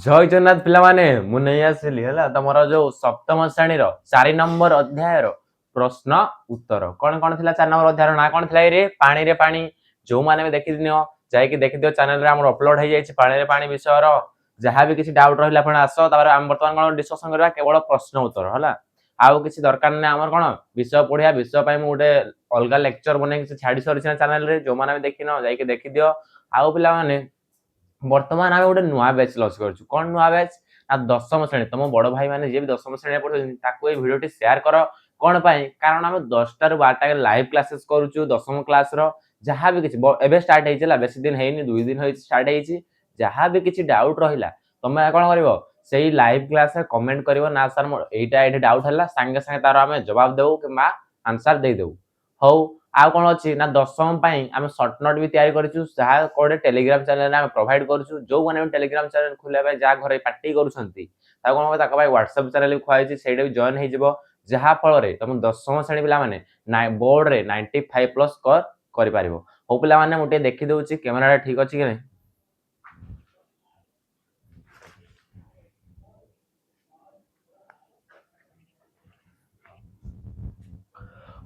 ଜୟ ଜଗନ୍ନାଥ ପିଲାମାନେ ମୁଁ ନେଇ ଆସିଲି ହେଲା ତମର ଯୋଉ ସପ୍ତମ ଶ୍ରେଣୀର 4 ନମ୍ବର ଅଧ୍ୟାୟର ପ୍ରଶ୍ନ ଉତ୍ତର। କଣ କଣ ଥିଲା 4 ନମ୍ବର ଅଧ୍ୟାୟର ନା କଣ ଥିଲା ରେ ପାଣିରେ ପାଣି। ଯୋଉମାନେ ବି ଦେଖିଦିଅ ଯାଇକି ଦେଖିଦିଅ ଚ୍ୟାନେଲରେ ଆମର ଅପଲୋଡ ହେଇଯାଇଛି ପାଣିରେ ପାଣି ବିଷୟର। ଯାହା ବି କିଛି ଡାଉଟ ରହିଲା ଆପଣ ଆସ ତାପରେ ଆମେ ବର୍ତ୍ତମାନ କଣ ଡିସ୍କସନ କରିବା କେବଳ ପ୍ରଶ୍ନ ଉତ୍ତର ହେଲା। ଆଉ କିଛି ଦରକାର ନାହିଁ ଆମର କଣ ବିଷୟ ପଢିବା ବିଷୟ ପାଇଁ ମୁଁ ଗୋଟେ ଅଲଗା ଲେକ୍ଚର ବନେଇକି ଛାଡି ସରିଛି ନା ଚ୍ୟାନେଲରେ ଯୋଉମାନେ ବି ଦେଖିନ ଯାଇକି ଦେଖିଦିଅ। ଆଉ ପିଲାମାନେ ବର୍ତ୍ତମାନ ଆମେ ଗୋଟେ ନୂଆ ବ୍ୟାଚ୍ ଲଞ୍ଚ କରିଛୁ। କଣ ନୂଆ ବ୍ୟାଚ୍ ନା ଦଶମ ଶ୍ରେଣୀ ତମ ବଡ ଭାଇ ମାନେ ଯିଏ ବି ଦଶମ ଶ୍ରେଣୀରେ ପଢୁଛନ୍ତି ତାକୁ ଏଇ ଭିଡିଓଟି ସେୟାର କର। କଣ ପାଇଁ କାରଣ ଆମେ 10ଟା ରୁ 12ଟା ଲାଇଭ କ୍ଲାसेସ୍ କରୁଛୁ ଦଶମ କ୍ଲାସର। ଯାହା ବି କିଛି ଏବେ ଷ୍ଟାର୍ଟ ହେଇଛି ହେଲା ବେଶୀ ଦିନ ହେଇନି 2 ଦିନ ହେଇଛି ଷ୍ଟାର୍ଟ ହେଇଛି। ଯାହା ବି କିଛି ଡାଉଟ ରହିଲା ତମେ କଣ କରିବ ସେଇ ଲାଇଭ କ୍ଲାସରେ କମେଣ୍ଟ କରିବ ନା ସାର୍ ମୋର ଏଇଟା ଏଇଠି ଡାଉଟ ହେଲା ସାଙ୍ଗେ ସାଙ୍ଗେ ତାର ଆମେ ଜବାବ ଦେବୁ କିମ୍ବା ଆନ୍ସର ଦେଇଦେବୁ। ହଉ ଆଉ କଣ ଅଛି ନା ଦଶମ ପାଇଁ ଆମେ ସର୍ଟ ନୋଟ ବି ତିଆରି କରିଛୁ ଯାହା କୋଡେ ଟେଲିଗ୍ରାମ ଚ୍ୟାନେଲରେ ଆମେ ପ୍ରୋଭାଇଡ କରୁଛୁ। ଯୋଉମାନେ ବି ଟେଲିଗ୍ରାମ ଚ୍ୟାନେଲ ଖୋଲିବା ପାଇଁ ଯାହା ଘରେ ପାର୍ଟି କରୁଛନ୍ତି ତାକୁ କଣ ତାଙ୍କ ପାଇଁ ହ୍ୱାଟ୍ସଆପ ଚ୍ୟାନେଲ ବି ଖୁଆଇଛି ସେଇଟା ବି ଜଏନ ହେଇଯିବ। ଯାହା ଫଳରେ ତମ ଦଶମ ଶ୍ରେଣୀ ପିଲାମାନେ ବୋର୍ଡରେ 95+ ସ୍କୋର କରିପାରିବ। ହଉ ପିଲାମାନେ ମୁଁ ଟିକେ ଦେଖି ଦଉଛି କ୍ୟାମେରାଟା ଠିକ ଅଛି କି ନାହିଁ।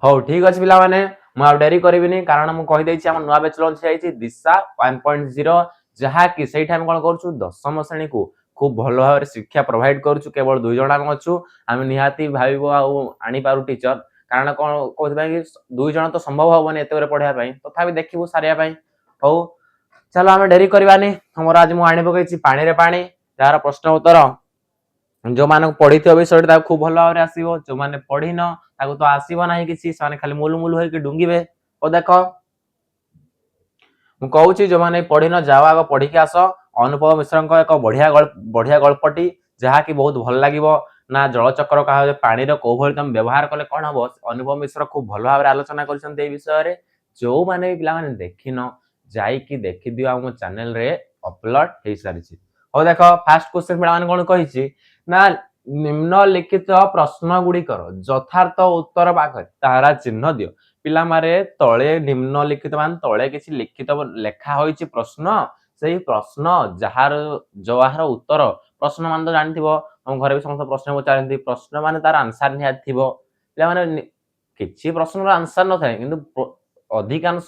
ହଉ ଠିକ ଅଛି ପିଲାମାନେ ମୁଁ ଆଉ ଡେରି କରିବିନି କାରଣ ମୁଁ କହିଦେଇଛି ଆମ ନୂଆ ବ୍ୟାଚ୍ ଲଞ୍ଚ ହେଇଛି ଦିଶା 1.0 ଯାହାକି ସେଇଠି ଆମେ କଣ କରୁଛୁ ଦଶମ ଶ୍ରେଣୀକୁ ଖୁବ ଭଲ ଭାବରେ ଶିକ୍ଷା ପ୍ରୋଭାଇଡ କରୁଛୁ। କେବଳ 2 ଜଣ ଆମେ ଅଛୁ ଆମେ ନିହାତି ଭାବିବ ଆଉ ଆଣିପାରୁ ଟିଚର କାରଣ କଣ କହୁଥିପାଇଁ କି 2 ଜଣ ତ ସମ୍ଭବ ହବନି ଏତେ ଗୁରେ ପଢିବା ପାଇଁ ତଥାପି ଦେଖିବୁ ସାରିବା ପାଇଁ। ହଉ ଚାଲ ଆମେ ଡେରି କରିବାନି ଆମର ଆଜି ମୁଁ ଆଣି ପକେଇଛି ପାଣିରେ ପାଣି ଯାହାର ପ୍ରଶ୍ନ ଉତ୍ତର ଯୋଉମାନଙ୍କୁ ପଢିଥିବ ବିଷୟଟି ତାକୁ ଖୁବ ଭଲ ଭାବରେ ଆସିବ। ଯୋଉମାନେ ପଢିନ ତାକୁ ତ ଆସିବ ନାହିଁ କିଛି ସେମାନେ ଖାଲି ମୁଲୁ ମୁଲୁ ହେଇକି ଡୁଙ୍ଗିବେ। ଓ ଦେଖ ମୁଁ କହୁଛି ଯୋଉମାନେ ପଢିନ ଯାଅ ଆଗ ପଢିକି ଆସ। ଅନୁପମ ମିଶ୍ରଙ୍କ ଏକ ବଢିଆ ଗଳ୍ପଟି ଯାହାକି ବହୁତ ଭଲ ଲାଗିବ ନା ଜଳଚକ୍ର କାହା ପାଣିର କୋଉ ଭଳି ତମେ ବ୍ୟବହାର କଲେ କଣ ହବ ଅନୁପମ ମିଶ୍ର ଖୁବ ଭଲ ଭାବରେ ଆଲୋଚନା କରିଛନ୍ତି ଏଇ ବିଷୟରେ। ଯୋଉମାନେ ବି ପିଲାମାନେ ଦେଖିନ ଯାଇକି ଦେଖିଦିଅ ଆମ ଚ୍ୟାନେଲରେ ଅପଲୋଡ ହେଇସାରିଛି। ହଉ ଦେଖ ଫାର୍ଷ୍ଟ କ୍ୱେଶ୍ଚନ ପିଲାମାନେ କଣ କହିଛି ନା ନିମ୍ନଲିଖିତ ପ୍ରଶ୍ନ ଗୁଡିକର ଯଥାର୍ଥ ଉତ୍ତର ପାଖରେ ତାରା ଚିହ୍ନ ଦିଅ। ପିଲାମାନେ ତଳେ ନିମ୍ନଲିଖିତ ମାନେ ତଳେ କିଛି ଲିଖିତ ଲେଖା ହୋଇଛି ପ୍ରଶ୍ନ ସେଇ ପ୍ରଶ୍ନ ଯାହାର ଉତ୍ତର ପ୍ରଶ୍ନ ମାନେ ତ ଜାଣିଥିବ ଆମ ଘରେ ବି ସମସ୍ତ ପ୍ରଶ୍ନ ପଚାରନ୍ତି ପ୍ରଶ୍ନ ମାନେ ତାର ଆନ୍ସର ନିହାତି ଥିବ। ପିଲାମାନେ କିଛି ପ୍ରଶ୍ନର ଆନ୍ସର ନଥାଏ କିନ୍ତୁ ଅଧିକାଂଶ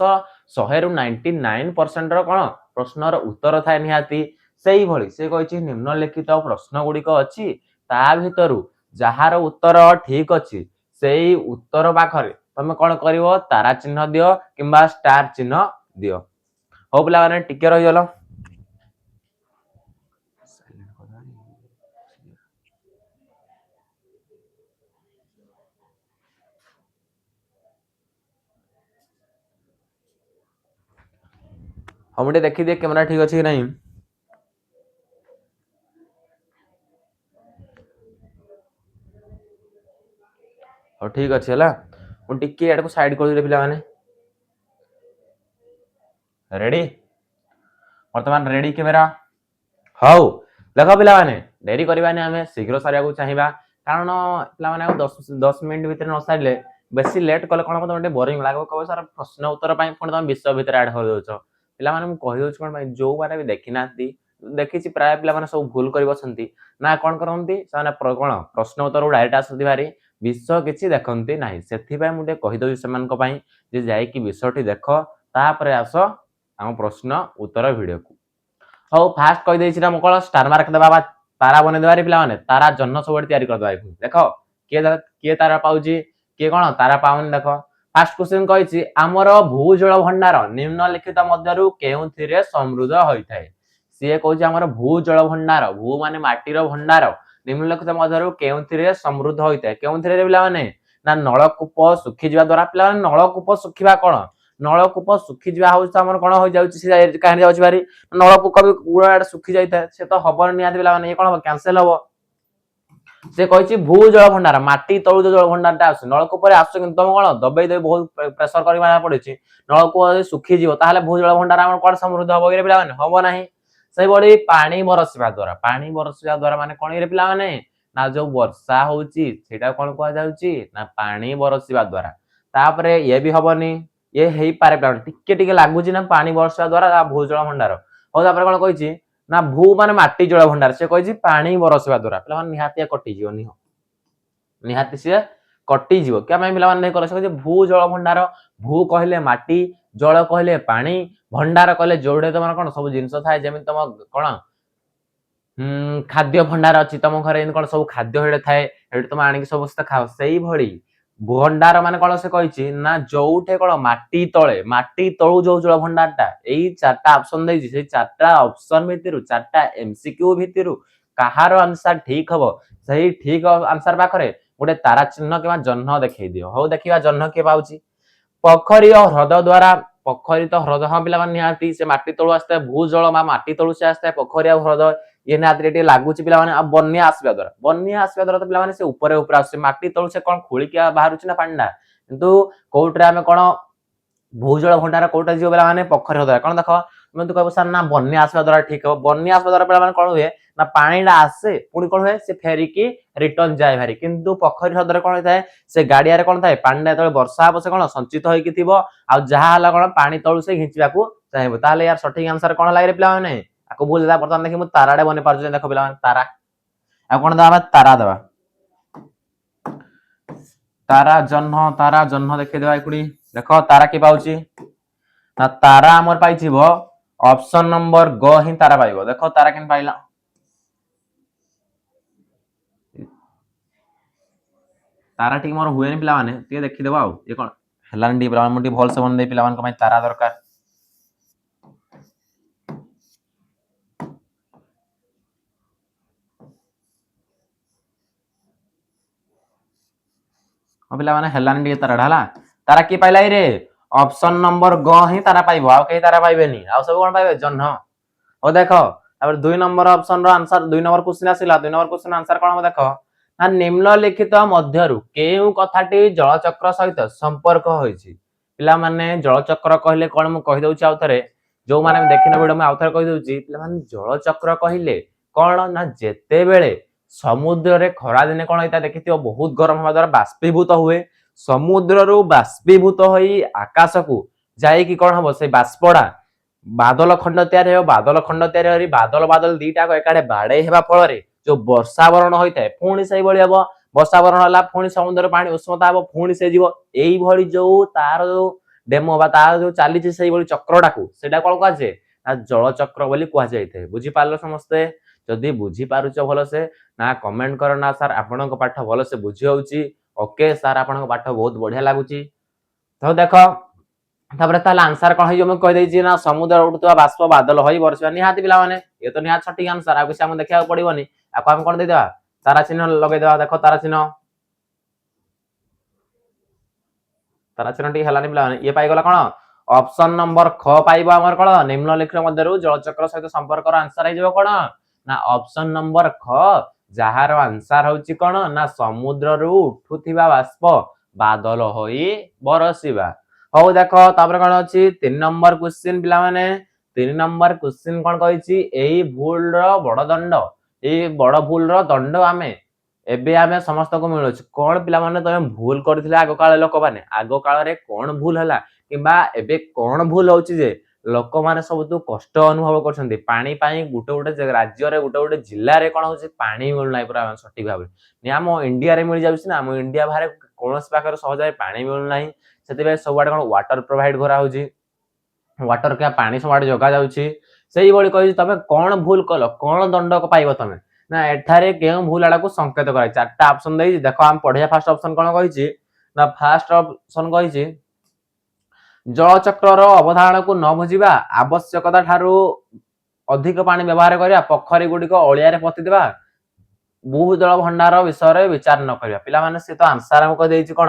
100ରୁ 99% ର କଣ ପ୍ରଶ୍ନର ଉତ୍ତର ଥାଏ ନିହାତି। ସେଇଭଳି ସେ କହିଛି ନିମ୍ନଲିଖିତ ପ୍ରଶ୍ନ ଗୁଡିକ ଅଛି ତା ଭିତରୁ ଯାହାର ଉତ୍ତର ଠିକ ଅଛି ସେଇ ଉତ୍ତର ପାଖରେ ତମେ କଣ କରିବ ତାରା ଚିହ୍ନ ଦିଅ କିମ୍ବା ଷ୍ଟାର ଚିହ୍ନ ଦିଅ। ହଉ ପିଲାମାନେ ଟିକେ ରହିଗଲ। ହଁ ମୁଁ ଟିକେ ଦେଖିଦିଏ କ୍ୟାମେରା ଠିକ ଅଛି କି ନାହିଁ। ହଉ ଠିକ ଅଛି ହେଲା ମୁଁ ଟିକେ ଆଡକୁ ସାଇଡ କରିଦେଲି ପିଲାମାନେ। ରେଡି ବର୍ତ୍ତମାନ ରେଡି କ୍ୟାମେରା। ହଉ ଦେଖ ପିଲାମାନେ ଡେରି କରିବାନି ଆମେ ଶୀଘ୍ର ସାରିବାକୁ ଚାହିଁବା କାରଣ ପିଲାମାନେ ଆଉ 10 ମିନିଟ ଭିତରେ ନ ସାରିଲେ ବେଶୀ ଲେଟ୍ କଲେ କଣ ହବ ତମେ ଟିକେ ବୋରିଂ ଲାଗିବ କହିବ ସାର୍ ପ୍ରଶ୍ନ ଉତ୍ତର ପାଇଁ ପୁଣି ତମେ ବିଷୟ ଭିତରେ ଆଡ କରିଦଉଛ। ପିଲାମାନେ ମୁଁ କହିଦଉଛି କଣ ପାଇଁ ଯୋଉମାନେ ବି ଦେଖିନାହାନ୍ତି ଦେଖିଛି ପ୍ରାୟ ପିଲାମାନେ ସବୁ ଭୁଲ କରି ବସନ୍ତି ନା କଣ କରନ୍ତି ସେମାନେ କଣ ପ୍ରଶ୍ନ ଉତ୍ତର ଡାଇରେକ୍ଟ ଆସନ୍ତି ଭାରି ବିଷୟ କିଛି ଦେଖନ୍ତି ନାହିଁ। ସେଥିପାଇଁ ମୁଁ ଟିକେ କହିଦଉଛି ସେମାନଙ୍କ ପାଇଁ ଯେ ଯାଇକି ବିଷୟଟି ଦେଖ ତାପରେ ଆସ ଆମ ପ୍ରଶ୍ନ ଉତ୍ତର ଭିଡିଓକୁ। ହଉ ଫାଷ୍ଟ କହିଦେଇଛି ନା ମୁଁ କଣ ଷ୍ଟାର ମାର୍କ ଦେବା ବା ତାରା ବନେଇଦେବାରେ ପିଲାମାନେ ତାରା ଜହ୍ନ ସବୁଆଡେ ତିଆରି କରିଦବା। ଦେଖ କିଏ ତାରା ପାଉଛି କିଏ କଣ ତାରା ପାଉନି। ଦେଖ ଫାଷ୍ଟ କ୍ୱେଶ୍ଚନ କହିଛି ଆମର ଭୂଜଳ ଭଣ୍ଡାର ନିମ୍ନଲିଖିତ ମଧ୍ୟରୁ କେଉଁଥିରେ ସମୃଦ୍ଧ ହୋଇଥାଏ। ସିଏ କହୁଛି ଆମର ଭୂଜଳ ଭଣ୍ଡାର ଭୂ ମାନେ ମାଟିର ଭଣ୍ଡାର ନିମ୍ନଲିଖିତ ମଧ୍ୟରୁ କେଉଁଥିରେ ସମୃଦ୍ଧ ହୋଇଥାଏ। କେଉଁଥିରେ ପିଲାମାନେ ନା ନଳକୂପ ଶୁଖିଯିବା ଦ୍ଵାରା। ପିଲାମାନେ ନଳକୂପ ଶୁଖିବା କଣ ନଳକୂପ ଶୁଖିଯିବା ହଉଛି ଆମର କଣ ହୋଇଯାଉଛି ସେ କାହିଁକି ଯାଉଛି ଭାରି ନଳକୂପ ବି ଗୁଡ ଆଡେ ଶୁଖି ଯାଇଥାଏ ସେ ତ ହବନି ନିହାତି ପିଲାମାନେ ଇଏ କଣ ହବ କ୍ୟାନସେଲ ହବ। ସେ କହିଛି ଭୂ ଜଳ ଭଣ୍ଡାର ମାଟି ତଳୁ ଜଳ ଭଣ୍ଡାର ଟା ଆସୁଛି ନଳକୂପରେ ଆସୁଛି କିନ୍ତୁ ତମେ କଣ ଦବେଇ ଦେଇ ବହୁତ ପ୍ରେସର କରିବା ପଡୁଛି ନଳକୂପ ଯଦି ଶୁଖିଯିବ ତାହେଲେ ଭୂ ଜଳ ଭଣ୍ଡାର ଆମର କଣ ସମୃଦ୍ଧ ହବ କି ପିଲାମାନେ ହବ ନାହିଁ। ସେଇଭଳି ପାଣି ବରସିବା ଦ୍ଵାରା ମାନେ କଣ ଇରେ ପିଲାମାନେ ନା ଯୋଉ ବର୍ଷା ହଉଛି ସେଇଟା କଣ କୁହାଯାଉଛି ନା ପାଣି ବରସିବା ଦ୍ଵାରା। ତାପରେ ଇଏ ବି ହବନି ଇଏ ହେଇପାରେ ଟିକେ ଟିକେ ଲାଗୁଛି ନା ପାଣି ବର୍ଷିବା ଦ୍ଵାରା ଭୂଜଳ ଭଣ୍ଡାର। ହଉ ତାପରେ କଣ କହିଛି ना भू माने माटी जल भंडार से कहि पानी बरसवा द्वारा पिला माने निहाती कटि जीव निहाती से कटि जीव क्या पिला माने कर से भू जल भंडार भू कहले माटी जल कहले पानी भंडार कहले जोड़े तुम कौन सब जिनस थाए जमी तुम कौन खाद्य भंडार अच्छी तुम घर कौन सब खाद्य थाए तुम आनिक समस्त खाओ से भली भंडार माने कौन से कही ना जोठे कौन माटी तलू जो जल भंडारटा यही चार्टा ऑप्शन देछि से चार्टा ऑप्शन भितर चार्टा एमसीक्यू भितर कहार आंसर ठीक हम सही ठीक आंसर पाखरे गोटे तारा चिन्ह कि जह्न देखई दियो हौ देखिबा जह्न के पाउची पोखरी और ह्रद द्वारा पोखरी तो ह्रद हाँ पिला निहाती से माटी तलू आसता है भूजल माटी तलू से आसता है पोखरी और ह्रद ये निहाती लगुच पिला बन्या आसवा द्वारा तो पिला से ऊपर ऊपर आस माटी तलू से कौन खोलिका बाहर ना पांडा किंतु कोर्टे आम कौन भूजल भंडार कोटा जीव पे पोखरी ह्रद कौन देख तुम तो कह सर ना बन्या आसवा द्वारा ठीक हम बन्या आसवा द्वारा पे कौन हुए ना पानी आसे पुणी कौन हुए से फेरिकी रिटर्न जाए भारी किंतु पोखरी ह्रद कौन होता है से गाड़िया कौन थाए पानी जो वर्षा हम से कौन संचित होगा जहाँ कौन पानी तलू से घिंचा चाहिए ताले यार सठिक आंसर कौन लगे पे मैंने आपको भूल जाता बर्तमान देखिए ताराटे बन पार्छ देख पे तारा आ कौन दबा तारा दबा तारा जह्न देखा देख तारा कि पाउची ना तारा आमर पाई ऑप्शन नंबर ग ही तारा पाइबो देखो तारा केन पाइला तारा टी मोर हुए पिला माने टे देखि देबा ये कोन हेलान डी ब्राउन मुटी भल से बन दे पिला मान को तारा दरकार पिला माने हेलान डी तारा ढाला तारा की पाइला रे ऑप्शन नंबर ग ही तारा पाइबो आ कई तारा पाइबेनी आ सब कोन पाइबे जह्न ओ देखो तापर 2 नंबर ऑप्शन रो आंसर 2 नंबर क्वेश्चन आसिला 2 नंबर क्वेश्चन आंसर कोन देखो ना निम्नलिखित मध्यरु केउ कथाटी जलचक्र सहित संपर्क होइछि पिला माने जलचक्र कहले कोन मु कहि दउछि आउथरे जो माने देखिन वीडियो में आउथरे कहि दउछि पिला माने जलचक्र कहिले कोन ना जेते बेले समुद्र रे खरा दिने कोन होइता देखिथियो बहुत गरम होवा द्वारा बाष्पीभूत हुए समुद्र रु बाष्पीभूत होई आकाश को जाई कि कोन हबो से बाष्पड़ा बादल खंड तैयार हो बादल खंड तैयार हो बादल बादल दीटा को एकाडे बाडे हेबा फल रे जो वर्षावरण होता है पुणी से भाई हम वर्षावरण है पुणी समुद्र पानी उष्णता हम पुणी से जीव यही भली जो तार जो डेमो बा तार जो चली से भाई चक्रटा को सेटा कौन कहुए ना जल चक्र बोली कह जाए बुझी पार समस्ते जदि बुझी पारुच भल से ना कमेंट कर ना सर आपण पाठ भल से बुझी होउची ओके सर आपण पाठ बहुत बढ़िया लगुची तो देख तापर ताले आंसर कौन है मैं कह देछि ना समुद्र उठुवा बाष्प बादल होई वर्षा निहाती पिला माने ये तो निहात सठिक आंसर आ हम देखा पड़ोनी आपको हम कौन देदेबा तारा चिन्ह लगे देबा देखो तारा चिन्ह टी हलानी पिला माने ये पाई गला कोन ऑप्शन नंबर ख पाइबो हमर कोन निम्नलिखित मध्यरु जलचक्र सहित संपर्क रो आंसर आइ जबो कोन ना ऑप्शन नंबर ख जहार आंसर होची कोन ना समुद्र रु उठुथिबा बाष्प बादल होई बरसिबा हो देखो तापर कोन अछि 3 नंबर क्वेश्चन पिला माने 3 नंबर क्वेश्चन कोन कहिछि एही भूल रो बड़ दंड ए बड़ भूल रो दंड आमे एबे आमे समस्त को मिलुछ कोन पिला माने तमे भूल करथिले आगो काल लोक माने आगो काल रे कोन भूल हला किबा एबे कोन भूल होउछि जे लोक माने सब तो कष्ट अनुभव करछन्ती पानी पाई गुटे गुटे राज्य रे गुटे गुटे जिल्ला रे कोन होउछि पानी मिल नाही पूरा सठिक भाबे नि हम इंडिया रे मिल जाउछि ना हम इंडिया बाहर कोनस पाकर सहज पानी मिल नाही सेते सब आडे कोन वाटर प्रोवाइड करा होउछि वाटर क्या पानी सब आडे जगा जाउछि सेही बळी कहि तमे कोन भूल कलो कोन दंड को पाइबो तमे ना एठारे केउ भूल आडा को संकेत कराय चारटा ऑप्शन देई देखो हम पढिया फर्स्ट ऑप्शन कोन कहिछि ना फर्स्ट ऑप्शन कहिछि जलचक्र रो अवधारणा को न बुझिबा आवश्यकता ठारू अधिक पानी व्यवहार करिया पोखरी गुडी को ओलिया रे पति देबा भू जल भंडार विषय रे विचार न करिया पिला माने से तो आंसर हम कह देछि कोन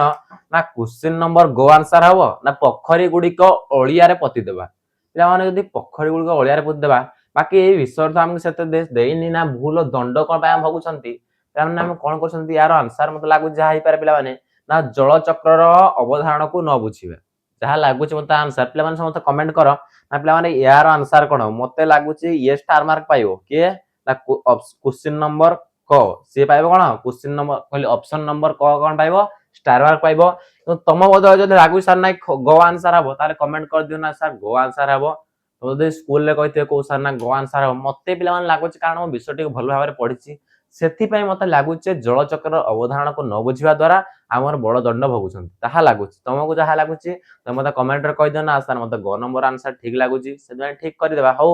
ना क्वेश्चन नंबर गो आंसर हबो ना पोखरी गुडी को ओलिया रे पति देबा पिला माने यदि पोखरी गुडी को ओलिया रे पति देबा बाकी ए विषय तो हमके सेते देइनी ना भूल दंड कोन पाए हम भागुछंती तारने हम कोन करछंती यार आंसर मते लागु जा ही पारे पिला माने ना जल चक्र रो अवधारणा को न बुझिबे जहा लागुछ मते आंसर पिला माने समस्त कमेंट करो ना पिला माने यार आंसर कोन मते लागुछ ये स्टार मार्क पाइबो के ना क्वेश्चन नंबर क से पाइबो कोन क्वेश्चन नंबर कहली ऑप्शन नंबर क कोन पाइबो स्टार मार्क पाइबो तो तम बदल जदि लागु सर नै गो आंसर हबो ताले कमेंट कर दियो ना सर गो आंसर हबो तो जदि स्कूल रे कहिथे को सर ना गो आंसर हो मते पिला माने लागुची कारण मो विषय टिक भल भाबरे पढिची सेथि पई मते लागुची जल चक्र अवधारणा को न बुझिबा द्वारा हमर बड़ दंड भोगुछन ताहा लागुची तुमको जहा लागुची त मते कमेंट रे कहि देना सर मते ग नंबर आंसर ठीक लागुची से ठीक कर देबा हो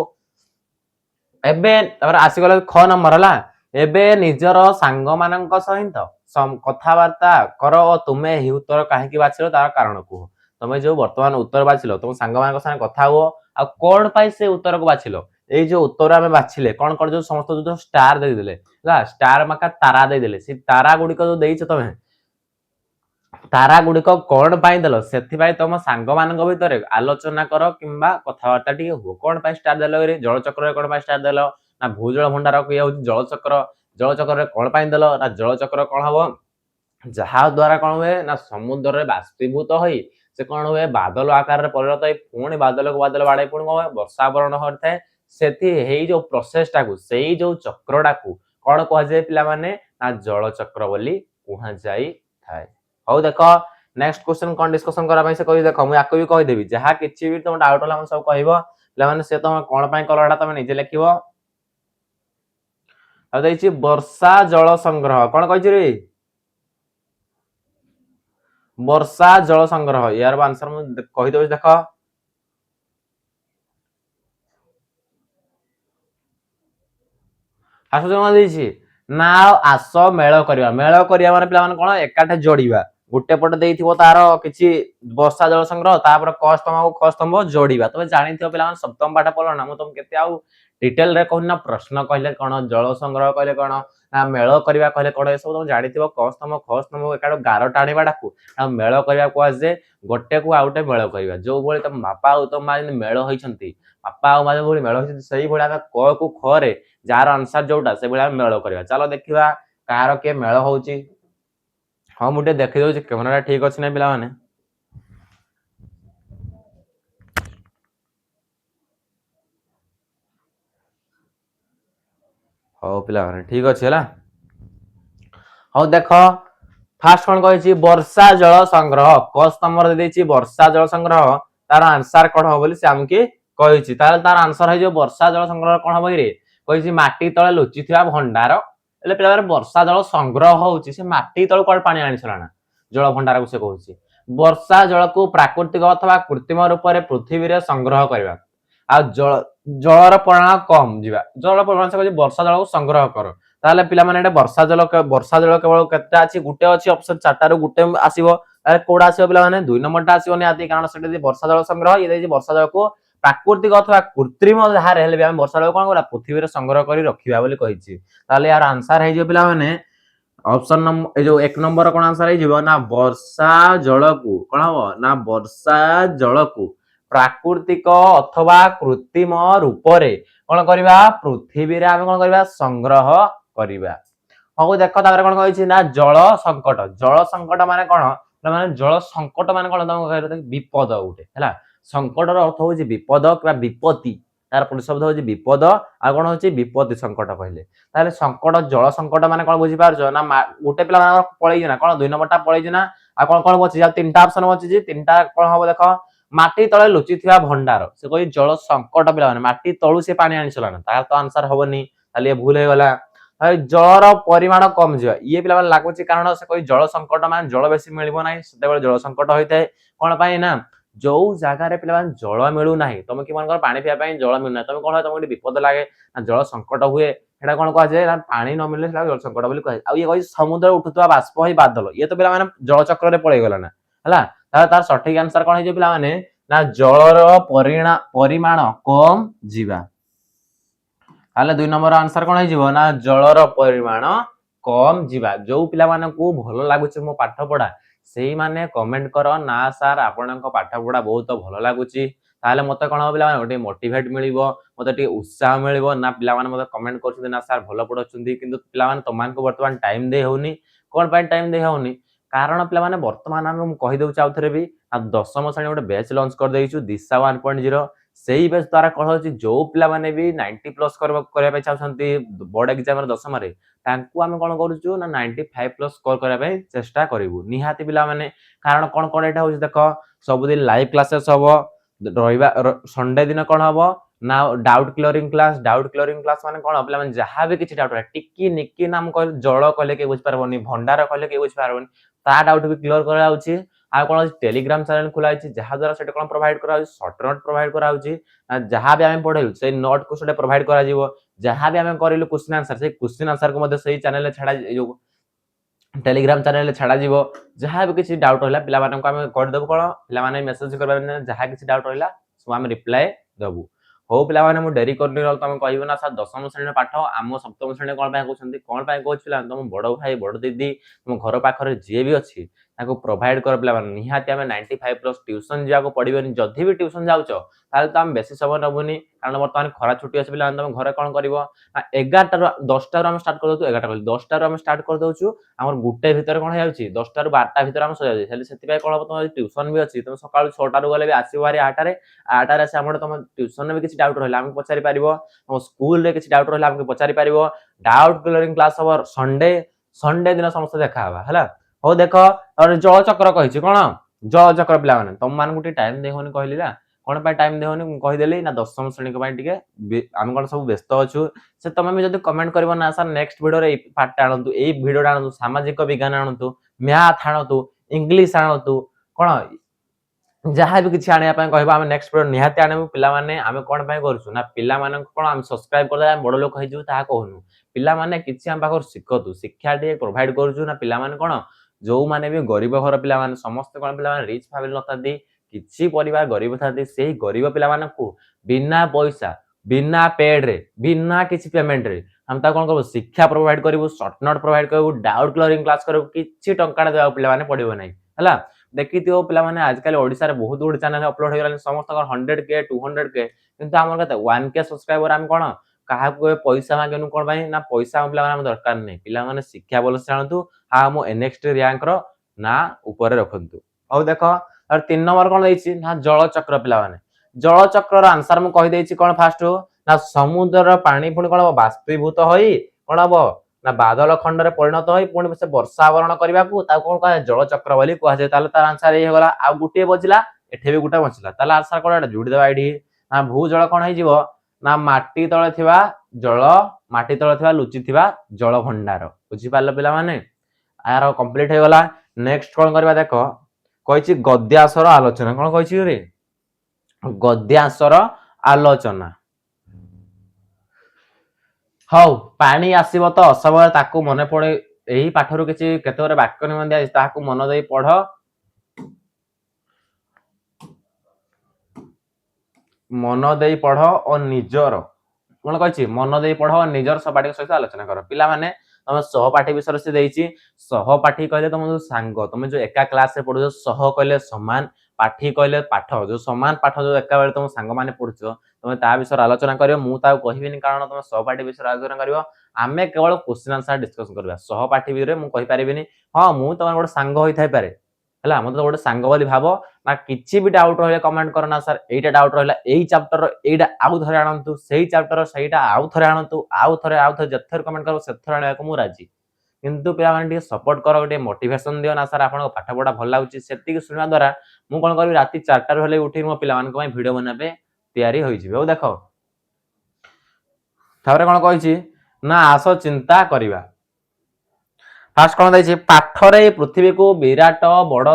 एबे तबर आसी गले ख नंबर हला एबे निजर सांग मानक सहित कथावार्ता कर ओ तुमे हि उत्तर काहे की बाछिलो तार कारण को तमे जो वर्तमान उत्तर बाछिलो तुम सांग मानक संग कथा हो आ कोन पाई से उत्तर को बाछिलो एई जो उत्तर आमे बाछिले कोन कोन जो समस्त जो स्टार दे देले हला स्टार माका तारा दे देले से तारा गुडी को जो देइछ तमे तारा गुडी को कोन पाई देलो सेथि पाई तम सांग मानक भितरे आलोचना करो किंबा कथावार्ता टिके हो कोन पाई स्टार देलो रे जल चक्र रे कोन पाई स्टार देलो ना भूजल भंडार को या जल चक्र रे कोन पाई देलो ना जल चक्र कोन हबो जहा द्वारा कोन हुए ना समुद्र रे बाष्पीभूत होई से कोन हुए बादल आकार रे परिणत होई पुणी बादल को बादल बाडे पुणी कोन हुए वर्षा वरण होथाय सेथि हेई जो प्रोसेस टाकू सेई जो चक्र टाकू कोन कहै जे पिला माने ना जल चक्र बोली कुहा जाई थाय हो देखो नेक्स्ट क्वेश्चन कोन डिस्कशन करा पई से कहि देखो मु याको भी कहि देबी जहा किछि भी तुम डाउट होला हम सब कहबो पिला माने से तुम कोन पई कलरडा तुम निजे लिखिबो आ दैछि वर्षा जल संग्रह कोन कहि रे वर्षा जल संग्रह यार आंसर मु कहि दउ देखो आसो जमा दैछि ना आस मेल करिया माने पिला माने कोन एकाठे जोड़ीबा गुटे पट देइथिबो तार किछि वर्षा जल संग्रह तापर क स्तंभ को ख स्तंभ जोड़ीबा तमे जानिथिबो पिला माने सप्तम पाठ पढलो ना मु तुम केते आउ डिटेल रे कहू ना प्रश्न कहले कोन जल संग्रह कहले कोन ना मेल करिया कहले कोन ए सब तुम जानिथिबो क स्तंभ ख स्तंभ एकाडो गार टाणीबा डाकू आ मेल करिया को जे गोटे को आउटे मेल करिया जो बोले तुम बापा और तुम माने मेल होइछंती बापा और माने बोली मेल होइछंती सही भडा क को ख रे जार आंसर जोटा से भडा मेल करिया चलो देखिबा कार के मेल होउची हाँ मुझे देखि दउ कैमरा ठीक अछि नै पिला माने हो पिला माने ठीक अछि हला हो देखो फास्ट कोन कहै छी वर्षा जल संग्रह क स्तंभ दे देछि वर्षा जल संग्रह तार आंसर कोन हो बोली से हमके कहै छी तार आंसर है जो वर्षा जल संग्रह कोन हो रे कहै छी माटी तळे लुचिथिबा भंडार एले पिला वर्षा जल संग्रह होउची से माटी तळ कोन पानी आनि छलाना जल भंडार को से कहउची वर्षा जल को प्राकृतिक अथवा कृत्रिम रूप रे पृथ्वी रे संग्रह करबा आ जलर परिमाण कम जिबा जल परिमाण से कहै वर्षा जल को संग्रह करो ताले पिला माने वर्षा जल केवल केते अछि गुटे अछि ऑप्शन 4 रो गुटे आसीबो अरे कोडा आसीबो पिला माने 2 नंबर टा आसीबो निहाती कारण सेटे वर्षा जल संग्रह ये जे वर्षा जल को प्राकृतिक अथवा कृत्रिम धार हेले भी हम वर्षा जल कोन करा पृथ्वी रे संग्रह करी रखिबा बोली कहिछि ताले यार आंसर है जे पिला माने ऑप्शन नंबर ए जो 1 नंबर कोन आंसर है जिवो ना वर्षा जल को कोन हो ना वर्षा जल को प्राकृतिक अथवा कृत्रिम रूप रे कोन करबा पृथ्वी रे हम कोन करबा संग्रह करबा हो देखो तापर कोन कहै छी ना जल संकट माने कोन माने जल संकट माने कोन तम कहै विपद उठे हैला संकट रो अर्थ होछि विपद किबा विपत्ति तार शब्द होछि विपद आ कोन होछि विपत्ति संकट कहले ताले संकट जल संकट माने कोन बुझी पारछो ना गोटे पिला माने पळै ना कोन 2 नंबर टा पळै ना आ कोन कोन बचि जा तीनटा ऑप्शन बचि जे तीनटा कोन होबो देखो माटी तळे लुचिथिबा भंडार से कहि जल संकट पिला माने माटी तळु से पानी आनि छलाना तार तो आंसर होबनी ताले भूल हे गला जलर परिमाण कम जिवा ये पिला माने लागुची कारण से कहि जल संकट माने जल बेसी मिलिबो नाही सेते बेले जल संकट होइते कोन पाई ना जो जगह रे पिला माने जल मिलु नाही तमे कि मानकर पानी पिया पई जल मिलु ना तमे कोन तमे विपद लागे ना जल संकट हुए हेडा कोन कह जे पानी न मिले जल संकट बोली कह आ ये कहि समुद्र उठुतवा बाष्प होई बादल ये तो पिला माने जल चक्र रे पळै गला ना हला तार सठिक आंसर कोन हे जे पिला माने ना जलर परिमाण कम जीवा ताले 2 नंबर आंसर कोन हे जीवो ना जलर परिमाण कम जीवा जो पिला माने को भलो लागुची मो पाठ पढा सेही माने कमेंट करो ना सर आपनक पाठ पढा बहुत भलो लागुची ताले मते कोन पिला माने ओटे मोटिवेट मिलिबो मते टी उत्साह मिलिबो ना पिला माने मते कमेंट करछुन ना सर भलो पढछुंदी किंतु पिला माने तमान को वर्तमान टाइम दे होनी कोन पाई टाइम दे होनी कारण पिला माने वर्तमान हम कहि दउ चाउथरे भी आ 10म श्रेणी ओटे बैच लॉन्च कर देइछु दिशा 1.0 सेही बेस द्वारा कह होछि जो पिला माने भी 90 प्लस करबा पे चाहछंती बोर्ड एग्जाम रे 10मा रे तांकू हम कोन करूछु ना 95 प्लस स्कोर करबा पे चेष्टा करिवु निहाती पिला माने कारण कोन कोन एटा होछि देखो सब दिन लाइव क्लासेस हबो रविवार संडे दिन कौन हम ना डाउट क्लियरिंग क्लास माने कौन पे जहाँ भी किसी डाउट टिकी निकी नाम कह जल कहले के बुझिपारबनी भंडार कहले के बुझिपारबनी ता डाउट भी क्लियर कराउछि आ कौन टेलीग्राम चैनल खोला जहाँ द्वारा से कौन प्रोवाइड करा शॉर्ट नोट प्रोवाइड कराउछि जहाँ भी आम पढ़ेलु से नोट को से प्रोवाइड करा जिवो जहाँ भी आम करिलु क्वेश्चन आंसर से क्वेश्चन आंसर को मध्य सही चैनल छाड़ा जो टेलीग्राम चैनल छाड़ा जिवो जहाँ भी किसी डाउट रहला पिला मानन को हम कर देबो कोन पिला माने मेसेज करबा जहाँ किसी डाउट रहला सो हम रिप्लाई देबो हो पिला माने मु डेरी करनी रहल तुम कहबो ना सर दशम श्रेणी पाठ आम सप्तम श्रेणी कोन पाए कहउछंती कोन पाए कहउछ पिला तुम बड़ भाई बड़ दीदी तुम घर पाखरे जे भी अछि ताको प्रोवाइड कर पिला माने निहाती हम 95 प्लस ट्यूशन जाको पढिबनी जदी भी ट्यूशन जाउचो ताले त हम बेसी समय नबुनी कारण वर्तमान खरा छुट्टी अछि पिला तुम घर कोन करबो 11 टा 10 टा हम स्टार्ट कर दउ 11 टा कहली 10 टा हम स्टार्ट कर दउछु हमर गुटे भीतर कोन जाउची 10 टा 12 भीतर हम सो जाउची हेले सेति पाए कोन तुम ट्यूशन भी अछि तुम सकाळ 6 टा गले भी आसी बारी 8 रे 8 रे से हमर तुम ट्यूशन में भी किछि डाउट रहला हम पचारि पारिबो तुम स्कूल रे किछि डाउट रहला हम पचारि पारिबो doubt clearing class over Sunday दिन समस्त देखा हवा हला हो देखो और जल चक्र कहिछि कोन जल चक्र पिला माने तुम मान गुटी टाइम देहोनी कहली ना कोन पे टाइम देहोनी कहि देली ना दशम श्रेणी के पई टिके हम कोन सब व्यस्त अछु से तमे भी जदी कमेंट करबो ना सर नेक्स्ट वीडियो रे पार्ट आनंतु ए वीडियो आनंतु सामाजिक विज्ञान आनंतु मैथ आनंतु इंग्लिश आनंतु कोन जहाँ भी किसी आने कहबा हम नेक्स्ट वीडियो निहाती आनबु पिला माने हम कोन पय करछु ना पिला माने कोन हम सब्सक्राइब कर हम बड़ लोक होइजु ता कहनु पिला माने किछि हम पाखर सिखतु शिक्षा टे प्रोवाइड करछु ना पिला माने कोन जो माने भी गरीब घर पिला माने समस्त कोन पिला माने रिच फैमिली नथादी किछि परिवार गरीब थादी सेही गरीब पिला माने को बिना पैसा बिना पेड रे बिना किछि पेमेंट रे हम ता कोन करबो शिक्षा प्रोवाइड करबो शॉर्ट नोट प्रोवाइड करबो डाउट क्लियरिंग क्लास करबो किछि टंका देबा पिला माने पडिबो नै हला देखि थियो पिला माने आजकल ओडिसा रे बहुत गुड चैनल अपलोड हो गला समस्त 100k 200k किंतु हमर कते 1k सब्सक्राइबर हम कोन काहा को पैसा मागेनु कोन भाई ना पैसा पिला माने हम दरकार नै पिला माने शिक्षा बोल जानतु हा हम नेक्स्ट रैंक रो ना ऊपर रखंतु औ देखो और 3 नंबर कोन दैछि ना जल चक्र पिला माने जल चक्र रो आंसर मु कहि दैछि कोन फास्ट ना समुद्र रो पानी पुणी कोन बाष्पीभूत होई कोन हबो ना बादल खंड रे परिणत होई पुणी से वर्षा आवरण करबा को ता कोन कह जल चक्र बोली कह जे ताले तार आंसर ए होगला आ गुटे बजिला एठे भी गुटा बचिला ताले आंसर कोन जोडी देबा आइडी ना भू जल कोन होई जिवो ना माटी तळे थिबा जल माटी तळे थिबा लुचि थिबा जल भंडार बुझि पारलो पिला माने आरो कंप्लीट हो गला नेक्स्ट कोन करबा देखो कहिछि गद्यासर आलोचना कोन कहिछि रे गद्यासर आलोचना हौ पानी आसीबो तो असमय ताकू मने पड़े एही पाठरु किछि केतोरे वाक्य निबंध दिया ताकू मन देई पढ मन देई पढ और निजर कोन कहिछि मन देई पढ और निजर सबाटी सहित आलोचना कर पिला माने तमे सहपाठी विषय से देइछि सहपाठी कहले तुम जो सांग तुम जो एका क्लास रे पढो सह कहले समान पाठी कहले पाठ जो समान पाठ जो एका बेले तुम सांग माने पढुछो तुम ता विषय आलोचना करियो मु ता कहिबिनी कारण तुम सहपाठी विषय आलोचना करियो आमे केवल क्वेश्चन आंसर डिस्कस करबा सहपाठी विषय मु कहि परिबिनी हां मु तमर गोटे सांग होई थाइ पारे हला मते गोटे सांग बोली भाबो ना किछि भी डाउट रहले कमेंट करना सर एटा डाउट रहला एई चैप्टर एटा आउ थरे आनंतु सेही चैप्टर सेहीटा आउ थरे आनंतु आउ थरे जथर कमेंट करो सेथर आने को मु राजी किंतु पिला माने सपोर्ट करो गोटे मोटिवेशन दियो ना सर आपन पाठ पढा भल लागुची सेति सुनवा द्वारा मु कोन करबी राती 4टा रहले उठी मो पिला मान को वीडियो बनाबे तयारी होई जिवे ओ देखो थारे कोन कहिछि ना आसो चिंता करिवा फास्ट कोन दैछि पाठरे पृथ्वी को विराट बड़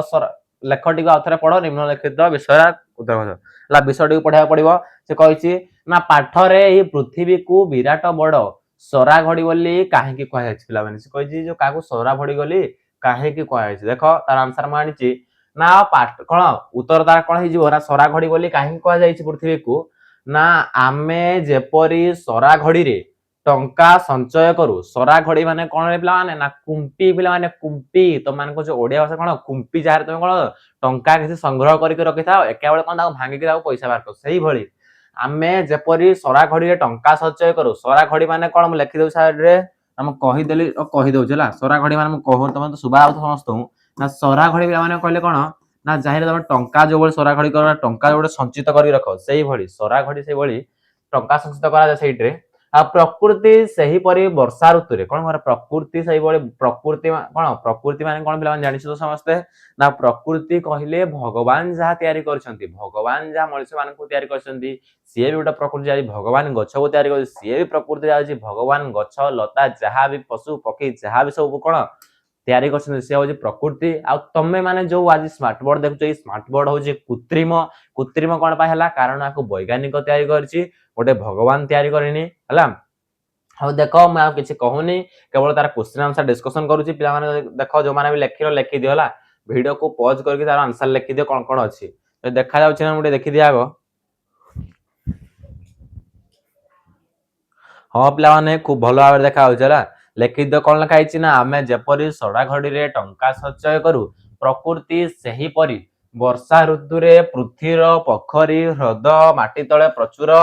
लेखटी को आथरे पढो निम्नलिखित विषय उत्तर ला विषयटी पढा पड़िबो से कहिछि ना पाठरे ए पृथ्वी को विराट बड़ सरा घड़ी बोली काहे की कहै छै पिला माने से कहिछि जो काको सरा घड़ी बोली काहे की कहै छै देखो तार आंसर मानिछि ना पाठ कोन उत्तर तार कोन हि जिवो ना सरा घड़ी बोली काहे कहै जाय छै पृथ्वी को ना आमे जेपरी सरा घड़ी रे टंका संचय करू सरा घड़ी माने कोन रे पिला माने ना कुंपी पिला माने कुंपी तो मान को जो ओडिया भाषा कोन कुंपी जाहर तुम कोन टंका किसी संग्रह करके रखि थाओ एका बेले कोन ता भांगी के ता पैसा बार कर सही भली आमे जेपरी सरा घड़ी रे टंका संचय करू सरा घड़ी माने कोन म लिखि दउ साइड रे हम कहि देली कहि दउ छला सरा घड़ी माने म कहू तुम तो सुबा समस्त ना सरा घड़ी पिला माने कहले कोन ना जाहिर तुम टंका जो बळे सरा घड़ी कर टंका जो संचित करी रखो सही भली सरा घड़ी सही भली टंका संचित करा जा सेइट रे आ प्रकृति सही परी वर्षा ऋतु रे कोन माने प्रकृति सही परी प्रकृति कोन प्रकृति माने कोन पिला माने जानि तो समस्ते ना प्रकृति कहिले भगवान जहा तयारी करछंती भगवान जहा मनुष्य मान को तयारी करछंती सिए भी उटा प्रकृति जाई भगवान गछ को तयारी कर सिए भी प्रकृति जाई भगवान गछ लता जहा भी पशु पक्षी जहा भी सब कोन तयारी करछंती से होजी प्रकृति आ तमे माने जो आज स्मार्ट बोर्ड देखु ए स्मार्ट बोर्ड होजी कृत्रिम कृत्रिम कोन पा हला कारण आको वैज्ञानिक तयारी करछि गोटे भगवान तयारी करनी हला हाँ देखो मैं किसी कहूनी केवल तार क्वेश्चन आंसर डिस्कशन करूची पिला माने देखो जो माने भी लेखिरो लेखि दियो हला वीडियो को पॉज करके तार आंसर लेखि दियो कोन कोन अछि तो देखा जाउछि ना मुटे देखि दिया आगो हाँ पिला माने खूब भलो भाबरे देखा होउछ हला लेखि दियो कोन लिखा आइछि ना आमे जेपरि सडा घडी रे टंका सचय करू प्रकृति सही परी वर्षा ऋतु रे पृथ्वीर पोखरी ह्रद माटी तळे प्रचुर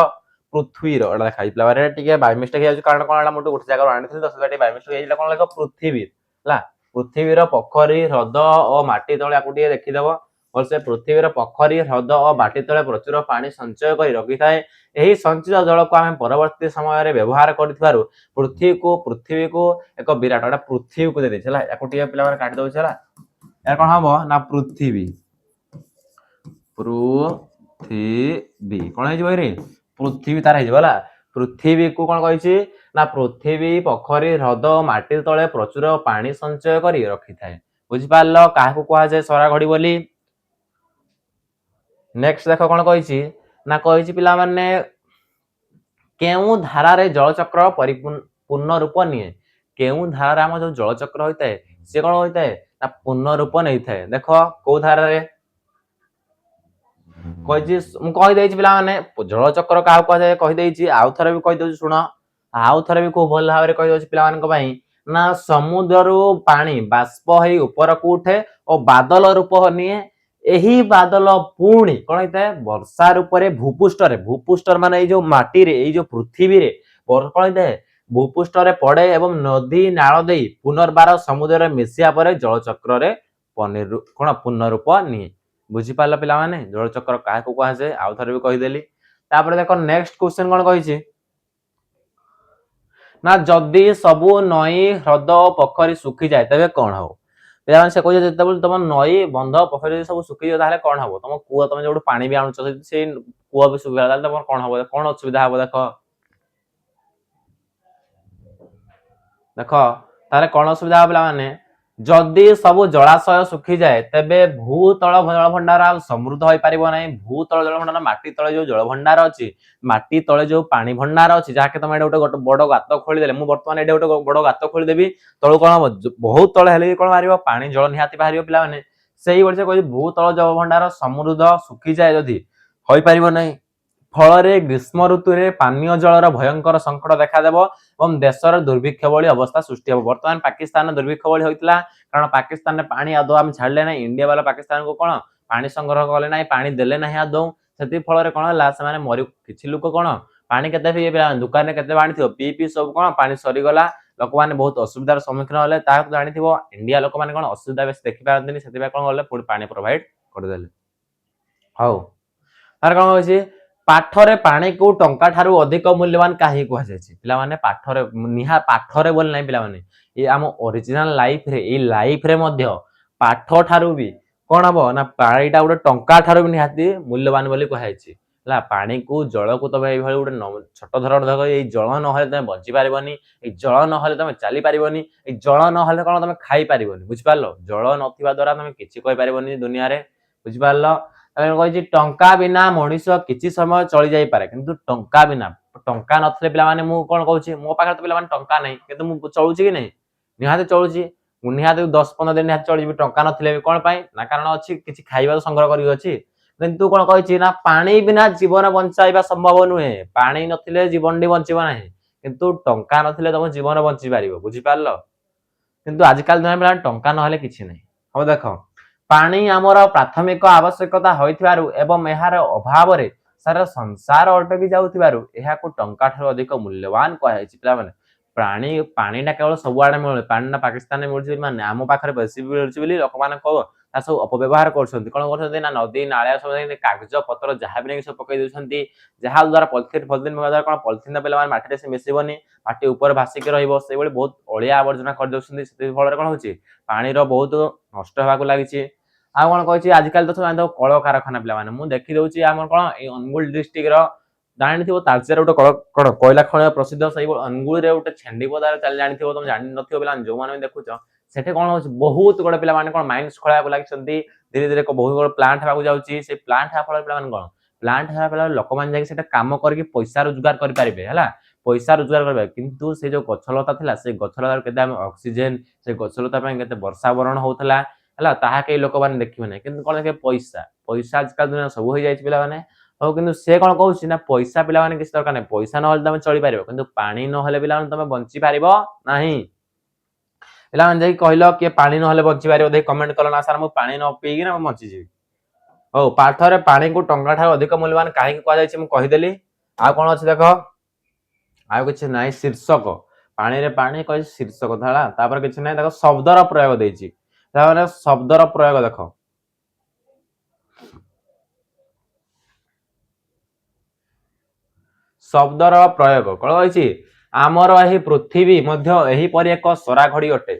पृथ्वीर एटा खाइ पिला बारे टिके बाय मिस्टेक हे कारण कोन एटा मोटे उठ जागा आनिथिल तो सेटा बाय मिस्टेक हेइला कोन लेखो पृथ्वी हला पृथ्वीर पोखरी ह्रद ओ माटी तळे आकु टिके देखि देबो और से पृथ्वीर पोखरी ह्रद ओ माटी तळे प्रचुर पानी संचय करि रखि थाए एही संचित जल को आमे परवर्ती समय रे व्यवहार करथिबारु पृथ्वी को एक विराट एटा पृथ्वी को दे छला आकु टिके पिला बारे काटि दउ छला या कोन हबो ना पृथ्वी कोन हे जबो रे पृथ्वी तार हे जबला पृथ्वी को कोन कहिछि ना पृथ्वी पोखरी ह्रद माटी तळे प्रचुर पानी संचय करी रखि थाए बुझि पारलो काहा को कोहा जाय सरा घडी बोली नेक्स्ट देखो कोन कहिछि ना कहिछि पिला माने केउ धारा रे जल चक्र परिपूर्ण रूप निये केउ धारा हम जो जल चक्र होइताय से कोन होइताय ना पूर्ण रूप नै थाए देखो को धारा रे कहि मु कहि देछि पिला माने जल चक्र का कह जाय कहि देछि आउ थरे भी कहि देछि सुनो आउ थरे भी को भल भाबरे कहि देछि पिला मान को पई ना समुद्र रो पानी बाष्प हेई ऊपर को उठे और बादल रूप निये एही बादल पूणी कोन होइताय वर्षा रूप रे भूपृष्ठ माने ए जो माटी रे ए जो पृथ्वी रे कोन होइताय भूपृष्ठ रे पड़े एवं नदी नाळ देई पुनर्बार समुद्र रे मिसिया परे जल चक्र रे पनीर कोन पूर्ण रूप निये बुझी पारला पिला माने जल चक्र काहे को कहा जाय आउ थरे भी कहि देली तापर देखो नेक्स्ट क्वेश्चन कोन कहिछि ना जदी सबु नई ह्रद पोखरी सुखी जाय तबे कोन हो पिला से कहि जेतेबल तुम नई बंध पोखरी सब सुखी जाय ताले कोन हो तुम कुआ तुम जोड पानी भी आनुछ से कुआ भी सुखी जाय ताले कोन हो कोन असुविधा हो देखो देखो ताले कोन असुविधा हो पिला माने जदि सब जलाशय सुखी जाए तेबे भूतल जल भंडार आ समृद्ध होई परिबो नै भूतल जल भंडार माटी तळे जो जल भंडार अछि माटी तळे जो पानी भंडार अछि जाके तमे एडे बडो गात खोली देले मु वर्तमान एडे बडो गात खोली देबी तळु कोन बहुत तळे हेले कोन मारिबो पानी जल निहाती बाहरिबो पिला माने सेही वर्ष कहि भूतल जल भंडार समृद्ध सुखी जाए जदि होई परिबो नै फल ग्रीष्म ऋतु रे पानीय जलर भयंकर संकट देखा देबो और देशर दुर्भिक्ष भली अवस्था सृष्टि हो वर्तमान पाकिस्तान दुर्भिक्ष भली होइतला कारण पाकिस्तान में पानी आदो हम छाड़ले ना इंडिया वाला पाकिस्तान को कोन पानी संग्रह कले ना पानी देले ना आदो सेति फल रे कोन ला से माने मरि किछि लोक कोन पानी केते पी दुकान रे केते पानी थियो पी सब कोन पानी सरी गला लोक माने बहुत असुविधार सम्मुखीन होले ता जानि थिबो इंडिया लोक माने कोन असुविधा बेस देखि पारंतनी सेति बा कोन गले पूरी पानी प्रोवाइड कर देले हाउ तार कोन होइछि पाठरे पानी को टंका ठारू अधिक मूल्यवान काहे को जाय छी पिला माने पाठरे निहा पाठरे बोल नै पिला माने ए हम ओरिजिनल लाइफ रे ए लाइफ रे मध्य पाठ ठारू भी कोन हबो ना पानीटा उडे टंका ठारू भी निहाती मूल्यवान बोली कहै छी ला पानी को जल को तबे ए भली उडे छोट धरण देखो ए जल न होले तमे बंची पारिबोनी ए जल न होले तमे चाली पारिबोनी ए जल न होले कोन तमे खाई पारिबोनी बुझ पारलो जल नथिबा द्वारा तमे किछि कहि पारिबोनी दुनिया रे बुझ पारलो कहि टंका बिना मनुष्य किछि समय चली जाई पारे किंतु टंका बिना टंका नथले पिला माने मु कोन कहूची मो पाखर तो पिला माने टंका नै किंतु मु चलुची कि नै निहाते चलुची मु निहाते 10-15 दिन निहाते चली टंका नथले कोन पाई ना कारण अछि किछि खाइबा संग्रह करी अछि किंतु कोन कहिछि ना पानी बिना जीवन बंचाइबा संभव नुहे पानी नथिले जीवन डी बंचिबा नै किंतु टंका नथिले तुम जीवन बंची पारिबो बुझि पारलो किंतु आजकल दुनिया में टंका नहले किछि नै हो देखो पानी आमर प्राथमिक आवश्यकता होइथिबारु एवं एहार अभाव रे सारा संसार अटकी जाउथिबारु एहा को टंका ठारो अधिक मूल्यवान कहै छी पिला माने प्राणी पानीटा केवल सब आडे मिले पानीटा पाकिस्तान में मिलछि माने आम पाखरे बेसी मिलछि बोली लोक माने को ତା ସବୁ ଅପବ୍ୟବହାର କରୁଛନ୍ତି। କଣ କରୁଛନ୍ତି ନା ନଦୀ ନାଳିଆ ସବୁ କାଗଜ ପତ୍ର ଯାହା ବି ନେଇକି ସବୁ ପକେଇ ଦଉଛନ୍ତି, ଯାହା ଦ୍ୱାରା ପଲିଥିନ୍ ପକେଇବା ଦ୍ୱାରା କଣ ପଲିଥିନ୍ ପିଲାମାନେ ମାଟିରେ ସେ ମିଶିବନି, ମାଟି ଉପରେ ଭାସିକି ରହିବ। ସେଇଭଳି ବହୁତ ଅଳିଆ ଆବର୍ଜନା କରିଦଉଛନ୍ତି। ସେଥି ଫଳରେ କଣ ହଉଛି ପାଣିର ବହୁତ ନଷ୍ଟ ହେବାକୁ ଲାଗିଛି। ଆଉ କଣ କହିଛି ଆଜିକାଲି ତ ସବୁ ଜାଣିଥିବ କଳକାରଖାନା ପିଲାମାନେ, ମୁଁ ଦେଖିଦଉଛି ଆମର କଣ ଏଇ ଅନୁଗୁଳ ଡିଷ୍ଟ୍ରିକ୍ଟର ଜାଣିଥିବ ତାଳଚେର ଗୋଟେ କଣ କୋଇଲା ଖଣି ପ୍ରସିଦ୍ଧ, ସେଇଭଳି ଅନୁଗୁଳରେ ଗୋଟେ ଛେଣ୍ଡିପଦାରେ ଚାଲି ଜାଣିଥିବ, ତମେ ଜାଣିନଥିବ ପିଲା ଯୋଉମାନେ ବି ଦେଖୁଛ, ସେଠି କଣ ହଉଛି ବହୁତ ଗୁଡେ ପିଲାମାନେ କଣ ମାଇନ୍ସ ଖୋଳିବାକୁ ଲାଗିଛନ୍ତି। ଧୀରେ ଧୀରେ ବହୁତ ଗୁଡେ ପ୍ଲାଣ୍ଟ ହେବାକୁ ଯାଉଛି। ସେ ପ୍ଲାଣ୍ଟ ହେବା ଫଳରେ ପିଲାମାନେ କଣ ପ୍ଲାଣ୍ଟ ହେବା ଫଳରେ ଲୋକମାନେ ଯାଇକି ସେଟା କାମ କରିକି ପଇସା ରୋଜଗାର କରିପାରିବେ ହେଲା, ପଇସା ରୋଜଗାର କରିପାରିବେ। କିନ୍ତୁ ସେ ଯୋଉ ଗଛଲତା ଥିଲା, ସେ ଗଛଲତାର କେତେ ଆମେ ଅକ୍ସିଜେନ, ସେ ଗଛଲତା ପାଇଁ କେତେ ବର୍ଷା ବରଣ ହଉଥିଲା ହେଲା, ତାହା କେହି ଲୋକମାନେ ଦେଖିବେ ନାହିଁ। କିନ୍ତୁ କଣ ଦେଖିବେ ପଇସା, ପଇସା ଆଜିକାଲି ଦୁନିଆ ସବୁ ହେଇଯାଇଛି ପିଲାମାନେ। ହଉ କିନ୍ତୁ ସେ କଣ କହୁଛି ନା ପଇସା ପିଲାମାନେ କିଛି ଦରକାର ନାହିଁ, ପଇସା ନହେଲେ ତମେ ଚଳିପାରିବ, କିନ୍ତୁ ପାଣି ନହେଲେ ପିଲାମାନେ ତମେ ବଞ୍ଚି ପାରିବ ନାହିଁ। ପିଲାମାନେ ଯାଇକି କହିଲ କିଏ ପାଣି ନହେଲେ ବଞ୍ଚି ପାରିବ, ଦେଖି କମେଣ୍ଟ କଲ ନା ସାର୍ ମୁଁ ପାଣି ନ ପିଇକି ନା ମୁଁ ବଞ୍ଚିଯିବି। ହଉ ପାଠରେ ପାଣିକୁ ଟଙ୍କା ଠାରୁ ଅଧିକ ମୂଲ୍ୟବାନ କାହିଁକି କୁହାଯାଇଛି ମୁଁ କହିଦେଲି। ଆଉ କଣ ଅଛି ଦେଖ, ଆଉ କିଛି ନାହିଁ ଶୀର୍ଷକ, ପାଣିରେ ପାଣି କହିଛି ଶୀର୍ଷକ ଧଳା, ତାପରେ କିଛି ନାହିଁ ଦେଖ ଶବ୍ଦର ପ୍ରୟୋଗ ଦେଇଛି। ତାପରେ ଶବ୍ଦର ପ୍ରୟୋଗ ଦେଖ, ଶବ୍ଦର ପ୍ରୟୋଗ କଣ କହିଛି, ଆମର ଏହି ପୃଥିବୀ ମଧ୍ୟ ଏହିପରି ଏକ ସରା ଘଡି ଅଟେ।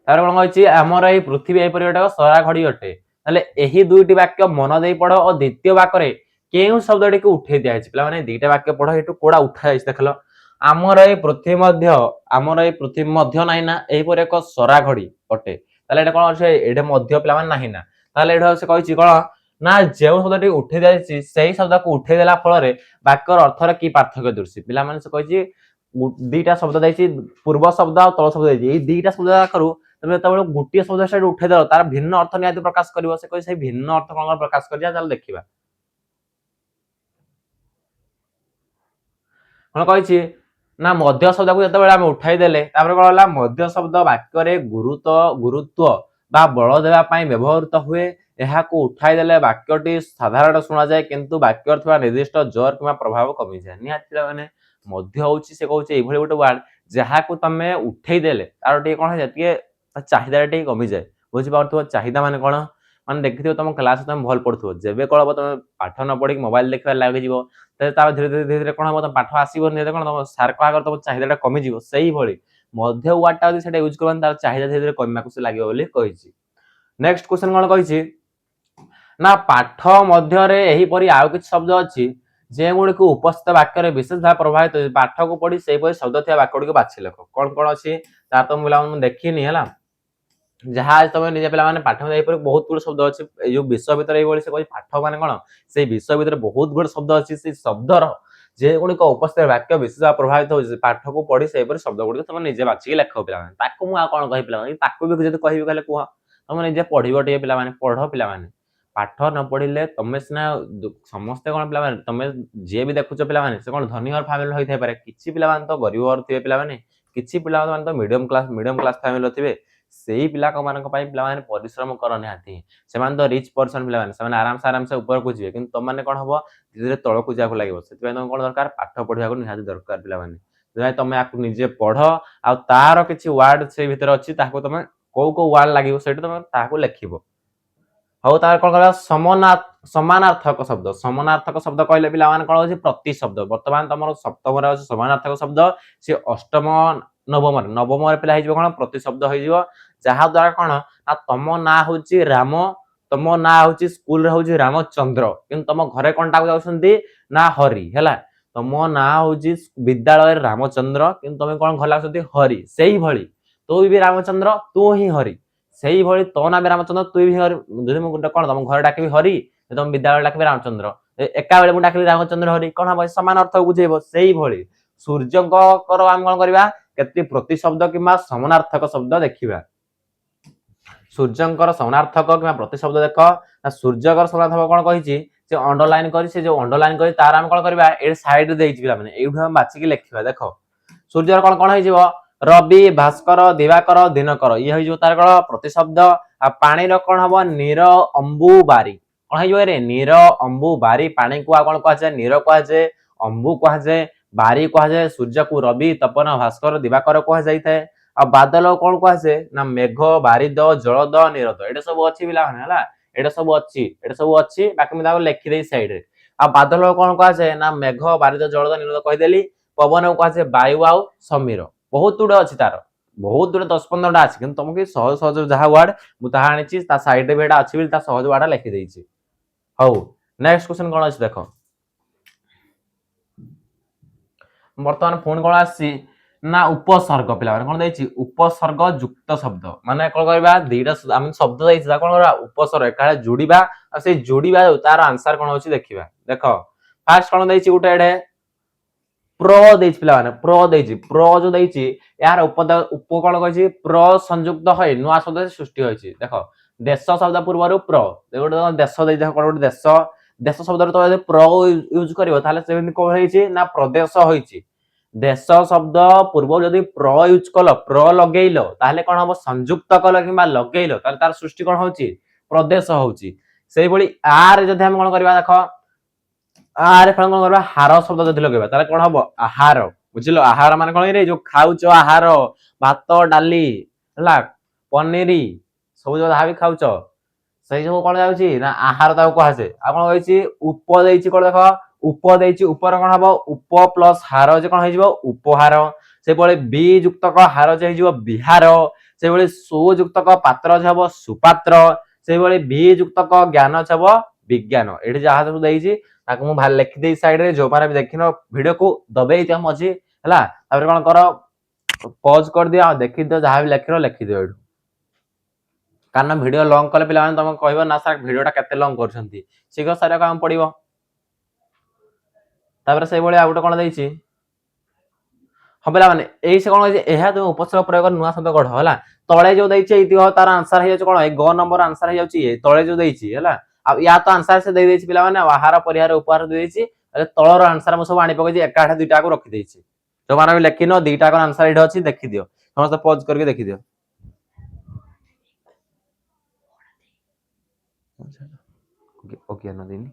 ତାର କଣ କହିଛି, ଆମର ଏହି ପୃଥିବୀ ଏହିପରି ଗୋଟେ ସରା ଘଡି ଅଟେ। ତାହେଲେ ଏହି ଦୁଇଟି ବାକ୍ୟ ମନ ଦେଇ ପଢ ଓ ଦ୍ୱିତୀୟ ବାକ୍ୟରେ କେଉଁ ଶବ୍ଦଟିକୁ ଉଠେଇ ଦିଆଯାଇଛି। ପିଲାମାନେ ଦିଟା ବାକ୍ୟ ପଢ, ଏଠୁ କୋଉଟା ଉଠା ଯାଇଛି ଦେଖିଲ, ଆମର ଏଇ ପୃଥିବୀ ମଧ୍ୟ, ଆମର ଏଇ ପୃଥିବୀ ମଧ୍ୟ ନାହିଁ ନା ଏହିପରି ଏକ ସରା ଘଡି ଅଟେ। ତାହେଲେ ଏଇଟା କଣ ଅଛି, ଏଇଟା ମଧ୍ୟ ପିଲାମାନେ ନାହିଁ ନା, ତାହେଲେ ଏଇଟା ସେ କହିଛି କଣ ନା ଯେଉଁ ଶବ୍ଦଟି ଉଠେଇ ଦିଆଯାଇଛି ସେଇ ଶବ୍ଦକୁ ଉଠେଇ ଦେଲା ଫଳରେ ବାକ୍ୟର ଅର୍ଥରେ କି ପାର୍ଥକ୍ୟ ଦୃଶ୍ୟ। ପିଲାମାନେ ସେ କହିଛି ଦିଟା ଶବ୍ଦ ଦେଇଛି, ପୂର୍ବ ଶବ୍ଦ ଆଉ ତଳ ଶବ୍ଦ ଦେଇଛି, ଏଇ ଦିଟା ଶବ୍ଦ ଯାକରୁ ତମେ ଯେତେବେଳେ ଗୋଟିଏ ଶବ୍ଦ ସେଠି ଉଠେଇଦେଲ ତାର ଭିନ୍ନ ଅର୍ଥ ନିହାତି ପ୍ରକାଶ କରିବ। ସେ କହିଛି ସେଇ ଭିନ୍ନ ଅର୍ଥ କଣ ପ୍ରକାଶ କରିବା, ତାହେଲେ ଦେଖିବା କଣ କହିଛି ନା ମଧ୍ୟ ଶବ୍ଦକୁ ଯେତେବେଳେ ଆମେ ଉଠାଇ ଦେଲେ ତାପରେ କଣ ହେଲା, ମଧ୍ୟ ଶବ୍ଦ ବାକ୍ୟରେ ଗୁରୁତ୍ୱ ବା ବଳ ଦେବା ପାଇଁ ବ୍ୟବହୃତ ହୁଏ। ଏହାକୁ ଉଠାଇ ଦେଲେ ବାକ୍ୟଟି ସାଧାରଣ ଶୁଣାଯାଏ କିନ୍ତୁ ବାକ୍ୟରେ ଥିବା ନିର୍ଦ୍ଦିଷ୍ଟ ଜୋର କିମ୍ବା ପ୍ରଭାବ କମିଯାଏ। ନିହାତି ମାନେ ମଧ୍ୟ ହଉଛି ସେ କହୁଛି ଏଇଭଳି ଗୋଟେ ୱାର୍ଡ ଯାହାକୁ ତମେ ଉଠେଇ ଦେଲେ ତାର ଟିକେ କଣ ହେଇଯାଏ, ଟିକେ ଚାହିଦା ଟିକେ କମିଯାଏ। ବୁଝିପାରୁଥିବ ଚାହିଦା ମାନେ କଣ, ମାନେ ଦେଖିଥିବ ତମ କ୍ଲାସ ତମେ ଭଲ ପଢୁଥିବ, ଯେବେ କଣ ହବ ତମେ ପାଠ ନ ପଢିକି ମୋବାଇଲ ଦେଖିବାରେ ଲାଗିଯିବ, ତାପରେ ଧୀରେ ଧୀରେ କଣ ହବ ତମ ପାଠ ଆସିବନି, କଣ ତମ ସାର୍ ଆଗରେ ତମ ଚାହିଦାଟା କମିଯିବ। ସେଇଭଳି ମଧ୍ୟ ୱାର୍ଡଟା ଯଦି ସେଟା ୟୁଜ କରନ୍ତି ତାର ଚାହିଦା ଧୀରେ ଧୀରେ କମିବାକୁ ସେ ଲାଗିବ ବୋଲି କହିଛି। ନେକ୍ସଟ କ୍ୱେଶ୍ଚନ କଣ କହିଛି ନା ପାଠ ମଧ୍ୟରେ ଏହିପରି ଆଉ କିଛି ଶବ୍ଦ ଅଛି ଯେଉଁଗୁଡ଼ିକୁ ଉପସ୍ଥିତ ବାକ୍ୟରେ ବିଶେଷ ଭାବେ ପ୍ରଭାବିତ ହେଉଛି। ପାଠକୁ ପଢି ସେହିପରି ଶବ୍ଦ ଥିବା ବାକ୍ୟ ଗୁଡ଼ିକୁ ବାଛି ଲେଖ। କଣ କଣ ଅଛି ତାର ତ ମୁଁ ଦେଖିନି ହେଲା, ଯାହା ତମେ ନିଜେ ପିଲାମାନେ ପାଠ ଏହିପରି ବହୁତ ଗୁଡେ ଶବ୍ଦ ଅଛି। ଏଇ ଯୋଉ ବିଷୟ ଭିତରେ ଏଇଭଳି ସେ କହିଛି ପାଠ ମାନେ କଣ, ସେଇ ବିଷୟ ଭିତରେ ବହୁତ ଗୁଡେ ଶବ୍ଦ ଅଛି, ସେଇ ଶବ୍ଦର ଯେଗୁଡ଼ିକ ଉପସ୍ଥିତ ବାକ୍ୟ ବିଶେଷ ଭାବେ ପ୍ରଭାବିତ ହେଉଛି, ପାଠକୁ ପଢି ସେହିପରି ଶବ୍ଦ ଗୁଡ଼ିକ ତମେ ନିଜେ ବାଛିକି ଲେଖ ପିଲାମାନେ। ତାକୁ ମୁଁ ଆଉ କଣ କହିବି ପିଲାମାନେ, ତାକୁ ବି ଯଦି କହିବି କହିଲେ କୁହ, ତମେ ନିଜେ ପଢିବ ଟିକେ ପିଲାମାନେ, ପଢ ପିଲାମାନେ। ପାଠ ନ ପଢିଲେ ତମେ ସିନା ସମସ୍ତେ କଣ ପିଲାମାନେ, ତମେ ଯିଏ ବି ଦେଖୁଛ ପିଲାମାନେ ସେ କଣ ଧନୀ ଘର ଫ୍ୟାମିଲି ହୋଇଥାଇପାରେ, କିଛି ପିଲାମାନେ ତ ଗରିବ ଘର ଥିବେ ପିଲାମାନେ, କିଛି ପିଲାମାନେ ତ ମିଡିୟମ କ୍ଲାସ ଫ୍ୟାମିଲି ଥିବେ। ସେଇ ପିଲାମାନଙ୍କ ପାଇଁ ପିଲାମାନେ ପରିଶ୍ରମ କର ନିହାତି, ସେମାନେ ତ ରିଚ୍ ପର୍ସନ ପିଲାମାନେ, ସେମାନେ ଆରାମସେ ଉପରକୁ ଯିବେ, କିନ୍ତୁ ତମମାନେ କଣ ହବ ଧୀରେ ଧୀରେ ତଳକୁ ଯିବାକୁ ଲାଗିବ। ସେଥିପାଇଁ ତମେ କଣ ଦରକାର, ପାଠ ପଢିବାକୁ ନିହାତି ଦରକାର ପିଲାମାନେ। ସେଥିପାଇଁ ତମେ ଆକୁ ନିଜେ ପଢ, ଆଉ ତାର କିଛି ୱାର୍ଡ ସେଇ ଭିତରେ ଅଛି, ତାକୁ ତମେ କୋଉ କୋଉ ୱାର୍ଡ ଲାଗିବ ସେଇଟା ତମେ ତାହାକୁ ଲେଖିବ। ହଉ ତାର କଣ କହିବା, ସମାନାର୍ଥକ ଶବ୍ଦ। ସମାନାର୍ଥକ ଶବ୍ଦ କହିଲେ ପିଲାମାନେ କଣ ହଉଛି, ପ୍ରତି ଶବ୍ଦ। ବର୍ତ୍ତମାନ ତମର ସପ୍ତମରେ ଅଛି ସମାନାର୍ଥକ ଶବ୍ଦ, ସେ ଅଷ୍ଟମ ନବମରେ ପିଲା ହେଇଯିବ କଣ, ପ୍ରତି ଶବ୍ଦ ହେଇଯିବ। ଯାହା ଦ୍ଵାରା କଣ ନା ତମ ନାଁ ହଉଛି ରାମ, ତମ ନାଁ ହଉଛି ସ୍କୁଲରେ ହଉଛି ରାମଚନ୍ଦ୍ର, କିନ୍ତୁ ତମ ଘରେ କଣ ଡାକୁ ଯାଉଛନ୍ତି ନା ହରି ହେଲା। ତମ ନାଁ ହଉଛି ବିଦ୍ୟାଳୟରେ ରାମଚନ୍ଦ୍ର, କିନ୍ତୁ ତମେ କଣ ଘରେ ଲାଗୁଛନ୍ତି ହରି। ସେଇଭଳି ତୁ ବି ରାମଚନ୍ଦ୍ର, ତୁ ହିଁ ହରି। ସେଇଭଳି ତୋ ନାଁ ବି ରାମଚନ୍ଦ୍ର, ତୁ ବି ହରି। ଯଦି ମୁଁ ଗୋଟେ କଣ ତମ ଘରେ ଡାକିବି ହରି, ତମ ବିଦ୍ୟାଳୟ ଡାକିବି ରାମଚନ୍ଦ୍ର, ଏକା ବେଳେ ମୁଁ ଡାକିଲି ରାମଚନ୍ଦ୍ର ହରି, କଣ ହବ ସମାନ ଅର୍ଥ ବୁଝେଇବ। ସେଇଭଳି ସୂର୍ଯ୍ୟଙ୍କର ଆମେ କଣ କରିବା, କେତେ ପ୍ରତି ଶବ୍ଦ କିମ୍ବା ସମାନାର୍ଥକ ଶବ୍ଦ ଦେଖିବା। ସୂର୍ଯ୍ୟଙ୍କର ସମାନାର୍ଥକ କିମ୍ବା ପ୍ରତି ଶବ୍ଦ ଦେଖ, ନା ସୂର୍ଯ୍ୟଙ୍କର ସମାନାର୍ଥକ କଣ କହିଛି, ସେ ଅଣ୍ଡରଲାଇନ କରି, ସେ ଯୋଉ ଅଣ୍ଡରଲାଇନ କରି ତାର ଆମେ କଣ କରିବା, ଏଇ ସାଇଡରେ ଦେଇଛି ପିଲାମାନେ, ଏଇଠୁ ଆମେ ବାଛିକି ଲେଖିବା। ଦେଖ ସୂର୍ଯ୍ୟର କଣ କଣ ହେଇଯିବ, ରବି, ଭାସ୍କର, ଦିବାକର, ଦିନକର, ଇଏ ହେଇଯିବ ତାର କଣ ପ୍ରତି ଶବ୍ଦ। ଆଉ ପାଣିର କଣ ହବ, ନୀର ଅମ୍ବୁ ବାରି, କଣ ହେଇଯିବ ରେ, ନୀର ଅମ୍ବୁ ବାରି। ପାଣିକୁ ଆଉ କଣ କୁହାଯାଏ, ନୀର କୁହାଯାଏ, ଅମ୍ବୁ କୁହାଯାଏ, बारी कह जाए सूर्य को रवि तपन भास्कर दिवाकर कह जाए आ बादल कौन कहे ना मेघ बारिद जलद निरद एटा सब अच्छी पिला है एटा सब अच्छी बाकी मुझे लिखिदे साइड रे आ बादल कौन कहे ना मेघ बारिद जलद निरद कहीदेली पवन को कहे वायु आउ समीर बहुत गुड़े अच्छी तार बहुत गुड़े 10-15 अच्छी कि तुमको सहज सहज जहाँ वार्ड मुझे साइड रे भी अच्छी सहज वार्ड लिखिदे हौ नेक्स्ट क्वेश्चन कौन अच्छी देख बर्तमान फोन कौन आसी ना उपसर्ग पिला कौन देछि उपसर्ग युक्त शब्द माने कौन करबा दीटा हम शब्द देछि कौन करबा उपसर्ग एकाळे जोड़िबा आ से जोड़िबा तार आंसर कौन होछि देखिबा देखो फास्ट कौन देछि उटे एडे प्र देछि पिला माने प्र देछि प्र जो देछि यार उप कौन कहछि प्र संयुक्त होय नुआ शब्द सृष्टि होछि देखो देश शब्द पूर्वरु प्र गोटे देश देछि कोन गोटे देश देश शब्द तो प्र यूज करिवो ताले सेमिति कोन होइछि ना प्रदेश होइछि देश शब्द पूर्व जदि प्र यूज कल प्र लगेइल ताहले कोन हम संयुक्त कल किबा लगेइल ताले तार सृष्टि कोन होउछि प्रदेश होउछि सेहि बळी आर जदि हम कोन करबा देखो आर कोन करबा हार शब्द जदि लगेबा ताले कोन हबो आहार बुझिलो आहार माने कोन रे जो खाउचो आहार भात डाली हला पनीरी सब जो धाबी खाउचो सही सब कोन जाउछि ना आहार ताको कहसे आ कोन होइछि उप देइछि कोन देखो उप देइछि ऊपर कोन हबो उप प्लस हार जे कोन होई जिवो उपहार से बळे बी युक्त क हार जे होई जिवो बिहार से बळे सु युक्त क पात्र जे हबो सुपात्र से बळे बी युक्त क ज्ञान जे हबो विज्ञान एठी जहा सब देइछि ताको मु भाल लिखि देइ साइड रे जो माने भी देखिनो वीडियो को दबेइ त मझी हला तापर कोन करो पॉज कर दिया देखि दियो जहा भी लिखि दियो एठू कारण वीडियो लॉन्ग कले पिला माने तुम कहबो ना सर वीडियोटा केते लॉन्ग करछंती शीघ्र सारा काम पड़िबो तापर से बळे आ गुटे कोन देइछि हम पिला माने एई से कोन होइछि एहा तुम उपसर्ग प्रयोग नुआ शब्द गढ हला तळे जो देइछि इति हो तार आंसर हे जाउछि कोन ए ग नंबर आंसर हे जाउछि ए तळे जो देइछि हला आ या तो आंसर से दे देइछि पिला माने आहार परिहार उपहार दे देइछि अरे तळर आंसर म सब आनी पकै एकाठे दुईटा को रखि देइछि तो माने भी लेखिनो दुईटा को आंसर इड अछि देखि दियो समस्त पॉज करके देखि दियो ओके न दिनी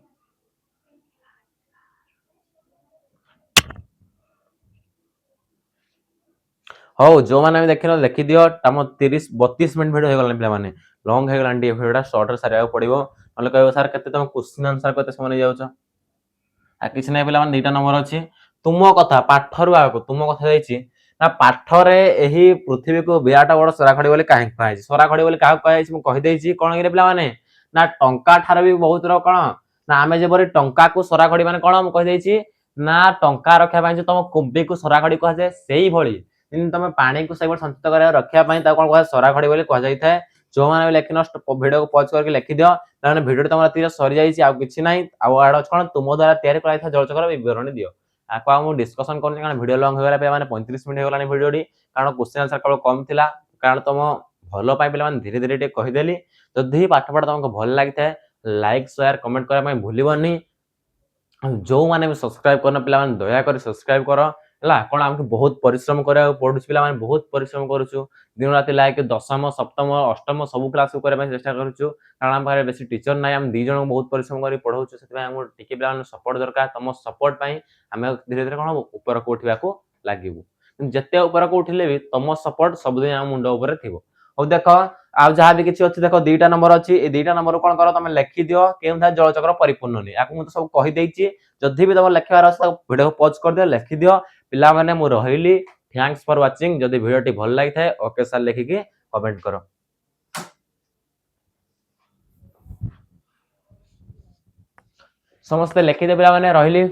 हो जो माने भी देखिनो लिखि दियो तम 30-32 मिनिट वीडियो हे गलन पिला माने लॉन्ग हे गलन डी वीडियोटा शॉर्ट रे सारिया पड़िबो माने कहबो सर केते तुम क्वेश्चन आंसर करते समय जाउछ आ किछ नै पिला माने दुईटा नंबर अछि तुम कथा पाठरु आको तुम कथा जाईछि ना पाठरे एही पृथ्वी को बिराट बड़ सराखड़ी बोली काहे कहै सराखड़ी बोली काहे कहै मु कहि देइछि कोन रे पिला माने ना टंका ठार भी बहुत रो कोन ना आमे जेबरी टंका को सराखड़ी माने कोन मु कहि देइछि ना टंका रखिया पई जे तुम कोबे को सराखड़ी कह जाय सेही भली इन तुम पानी को सेबड़ संचित करे रखिया पई ता कोन कह सराखड़ी बोली कह जाय थाए जो माने लेखिनो वीडियो को पॉज करके लिखि दियो ताने वीडियो तमरा तीर सरी जाईछि आ किछि नै आ आड कोन तुम द्वारा तयार कराय था जलचक्र विवरण दियो आको हम डिस्कशन करनी कारण वीडियो लॉन्ग होगला पे माने 35 मिनिट होगलानी वीडियो डी कारण क्वेश्चन आंसर केवल कम थिला कारण तुम भलो पाई पिला माने धीरे धीरे टे कहि देली जदि पाठ पढा तुमको भल लागिथाय लाइक शेयर कमेंट करा पई भूलिबनी जो माने भी सब्सक्राइब करना पिला माने दया कर सब्सक्राइब करो हला कोन हमके बहुत परिश्रम करे पढुछ पिला माने बहुत परिश्रम करूछु दिन राति लाइक दशम सप्तम अष्टम सब क्लास को करे पई चेष्टा करूछु कारण हम पारे बेसी टीचर नै हम दी जण बहुत परिश्रम करी पढौछु सेति पई हम टिके पिला माने सपोर्ट दरकार तम सपोर्ट पई हम धीरे धीरे कोन ऊपर को उठिबा को लागिबु जते ऊपर को उठिले भी तम सपोर्ट सब दिन हम मुंड ऊपर थिबो हो देखो आ जहा भी किछि अछि देखो दुईटा नंबर अछि ए दुईटा नंबर कोन करो तमे लिखि दियो केउथा जलचक्र परिपूर्ण नै आकु मु तो सब कहि देइछि जदि भी तम लिखबार अछि वीडियो को पॉज कर दियो लिखि दियो पिला माने मु रहिली थैंक्स फॉर वाचिंग जदि वीडियो टी भल लागि थाए ओके सर लिखि के कमेंट करो समस्त लिखि दे पिला माने रहिली